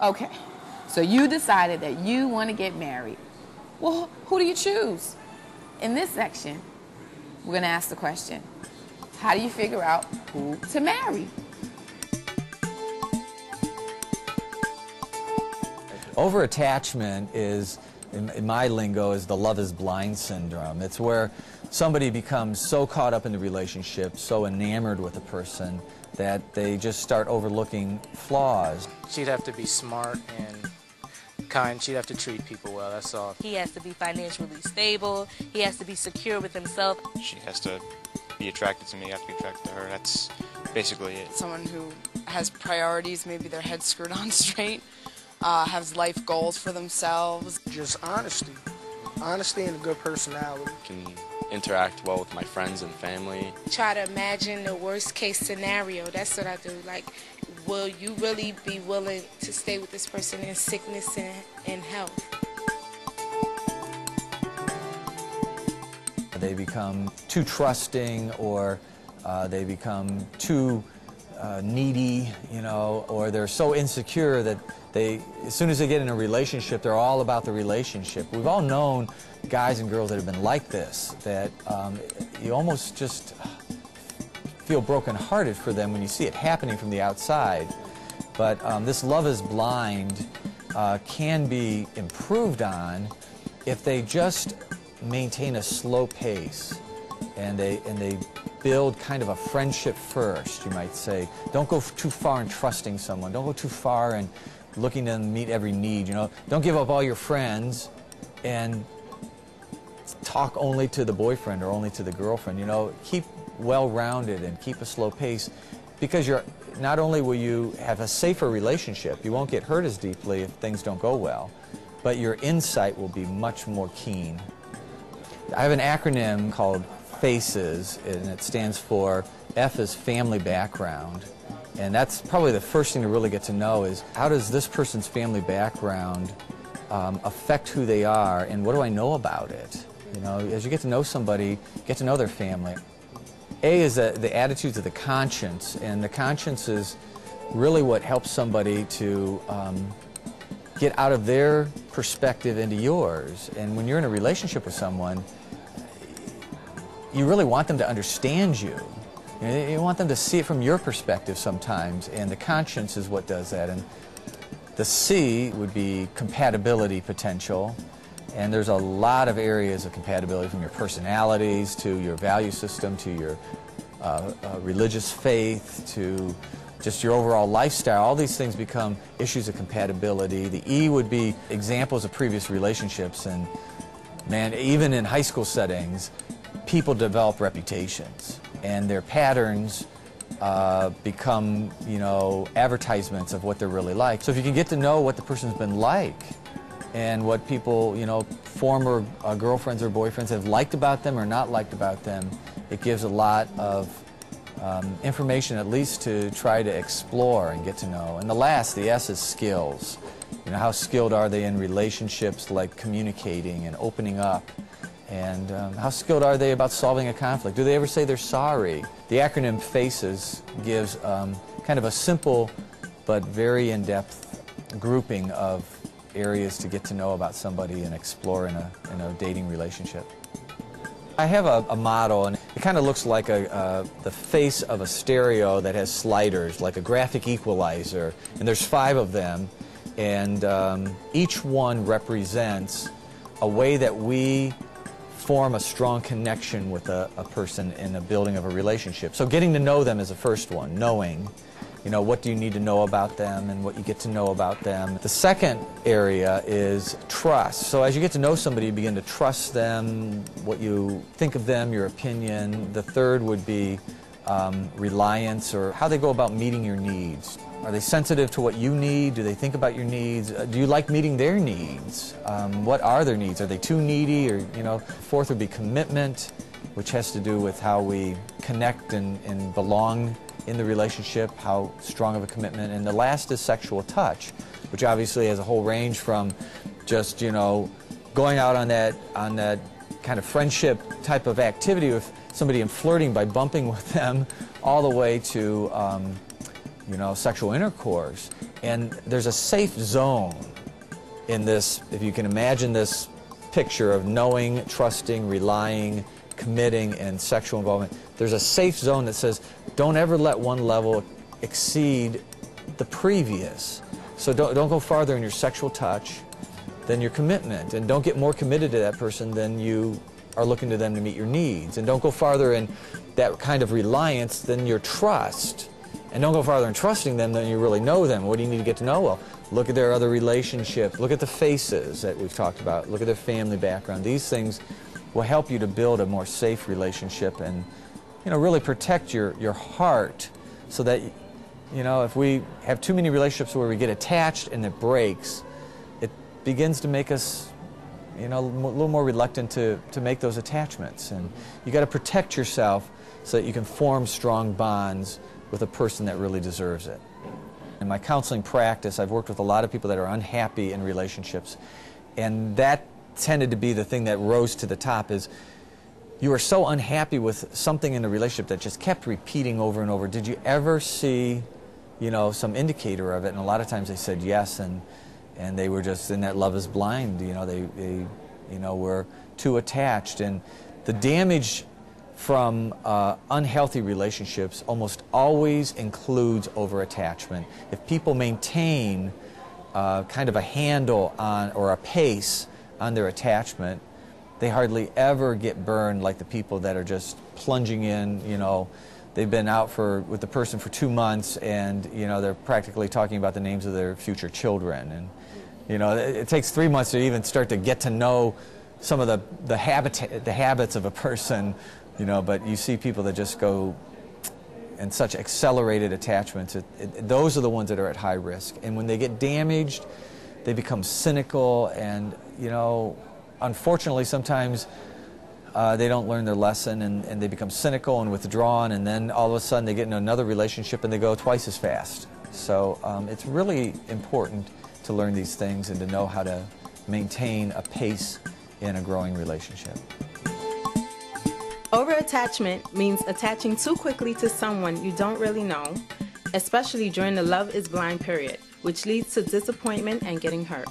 Okay, so you decided that you want to get married. Well, who do you choose? In this section, we're going to ask the question, how do you figure out who to marry? Over-attachment is, in my lingo, is the love is blind syndrome. It's where somebody becomes so caught up in the relationship, so enamored with a person, that they just start overlooking flaws. She'd have to be smart and kind. She'd have to treat people well, that's all. He has to be financially stable. He has to be secure with himself. She has to be attracted to me, I have to be attracted to her. That's basically it. Someone who has priorities, maybe their head's screwed on straight, has life goals for themselves. Just honesty. Honesty and a good personality. Can interact well with my friends and family. Try to imagine the worst case scenario. That's what I do. Like, will you really be willing to stay with this person in sickness and health? They become too trusting, or they become too needy, you know, or they're so insecure that as soon as they get in a relationship, they're all about the relationship. We've all known guys and girls that have been like this, that you almost just feel brokenhearted for them when you see it happening from the outside. But this love is blind can be improved on if they just maintain a slow pace, and they build kind of a friendship first, you might say. Don't go too far in trusting someone. Don't go too far in looking to meet every need, you know. Don't give up all your friends and talk only to the boyfriend or only to the girlfriend, you know. Keep well-rounded and keep a slow pace, because not only will you have a safer relationship, you won't get hurt as deeply if things don't go well, but your insight will be much more keen. I have an acronym called FACES, and it stands for F is family background. And that's probably the first thing to really get to know is, how does this person's family background affect who they are, and what do I know about it? You know, as you get to know somebody, get to know their family. A is the attitudes of the conscience, and the conscience is really what helps somebody to get out of their perspective into yours. And when you're in a relationship with someone, you really want them to understand you. You want them to see it from your perspective sometimes, and the conscience is what does that. And the C would be compatibility potential, and there's a lot of areas of compatibility, from your personalities to your value system to your religious faith to just your overall lifestyle. All these things become issues of compatibility. The E would be examples of previous relationships, and man, even in high school settings, people develop reputations, and their patterns become, you know, advertisements of what they're really like. So if you can get to know what the person's been like, and what people, you know, former girlfriends or boyfriends have liked about them or not liked about them, it gives a lot of information, at least to try to explore and get to know. And the S is skills. You know, how skilled are they in relationships, like communicating and opening up? And how skilled are they about solving a conflict? Do they ever say they're sorry? The acronym FACES gives kind of a simple but very in-depth grouping of areas to get to know about somebody and explore in a dating relationship. I have a model, and it kind of looks like the face of a stereo that has sliders, like a graphic equalizer, and there's 5 of them, and each one represents a way that we form a strong connection with a person in the building of a relationship. So getting to know them is the first one, knowing. You know, what do you need to know about them and what you get to know about them. The second area is trust. So as you get to know somebody, you begin to trust them, what you think of them, your opinion. The third would be reliance, or how they go about meeting your needs. Are they sensitive to what you need? Do they think about your needs? Do you like meeting their needs? What are their needs? Are they too needy? Or, you know, fourth would be commitment, which has to do with how we connect and belong in the relationship, how strong of a commitment. And the last is sexual touch, which obviously has a whole range from just, you know, going out on that kind of friendship type of activity with somebody and flirting by bumping with them, all the way to you know, sexual intercourse. And there's a safe zone in this, if you can imagine this picture of knowing, trusting, relying, committing, and sexual involvement. There's a safe zone that says, don't ever let one level exceed the previous. So don't go farther in your sexual touch than your commitment, and don't get more committed to that person than you are looking to them to meet your needs, and don't go farther in that kind of reliance than your trust, and don't go farther in trusting them than you really know them. What do you need to get to know? Well, look at their other relationships, look at the faces that we've talked about, look at their family background. These things will help you to build a more safe relationship and, you know, really protect your heart, so that, you know, if we have too many relationships where we get attached and it breaks, it begins to make us, you know, a little more reluctant to make those attachments. And you got to protect yourself so that you can form strong bonds with a person that really deserves it. In my counseling practice, I've worked with a lot of people that are unhappy in relationships, and that tended to be the thing that rose to the top. Is you are so unhappy with something in the relationship that just kept repeating over and over. Did you ever see, you know, some indicator of it? And a lot of times they said yes, and they were just in that love is blind. You know, they you know, were too attached. And the damage from unhealthy relationships almost always includes over-attachment. If people maintain kind of a handle on, or a pace on their attachment, they hardly ever get burned like the people that are just plunging in. You know, they've been out with the person for 2 months, and, you know, they're practically talking about the names of their future children. And, you know, it takes 3 months to even start to get to know some of the habits of a person. You know, but you see people that just go in such accelerated attachments. Those are the ones that are at high risk. And when they get damaged, they become cynical, and, you know, unfortunately sometimes they don't learn their lesson, and they become cynical and withdrawn, and then all of a sudden they get into another relationship and they go twice as fast. So it's really important to learn these things and to know how to maintain a pace in a growing relationship. Over-attachment means attaching too quickly to someone you don't really know, especially during the love is blind period, which leads to disappointment and getting hurt.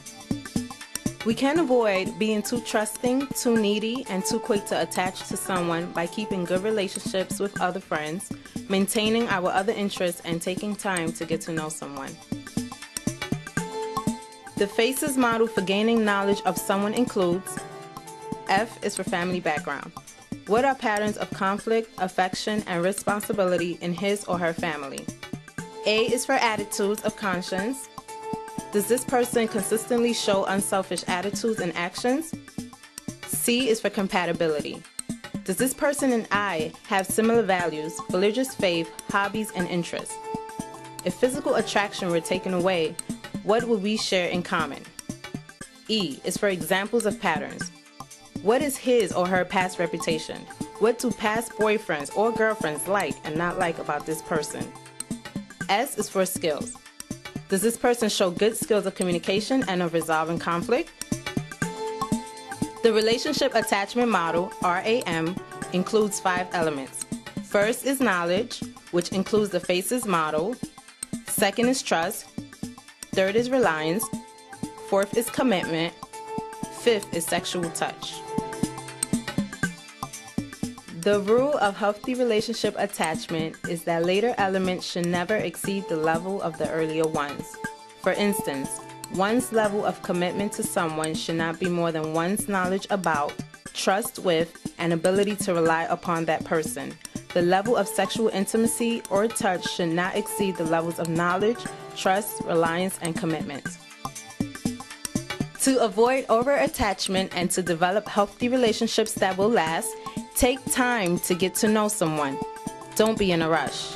We can avoid being too trusting, too needy, and too quick to attach to someone by keeping good relationships with other friends, maintaining our other interests, and taking time to get to know someone. The FACES model for gaining knowledge of someone includes: F is for family background. What are patterns of conflict, affection, and responsibility in his or her family? A is for attitudes of conscience. Does this person consistently show unselfish attitudes and actions? C is for compatibility. Does this person and I have similar values, religious faith, hobbies, and interests? If physical attraction were taken away, what would we share in common? E is for examples of patterns. What is his or her past reputation? What do past boyfriends or girlfriends like and not like about this person? S is for skills. Does this person show good skills of communication and of resolving conflict? The relationship attachment model, RAM, includes 5 elements. First is knowledge, which includes the FACES model. Second is trust. Third is reliance. Fourth is commitment. Fifth is sexual touch. The rule of healthy relationship attachment is that later elements should never exceed the level of the earlier ones. For instance, one's level of commitment to someone should not be more than one's knowledge about, trust with, and ability to rely upon that person. The level of sexual intimacy or touch should not exceed the levels of knowledge, trust, reliance, and commitment. To avoid over-attachment and to develop healthy relationships that will last, take time to get to know someone. Don't be in a rush.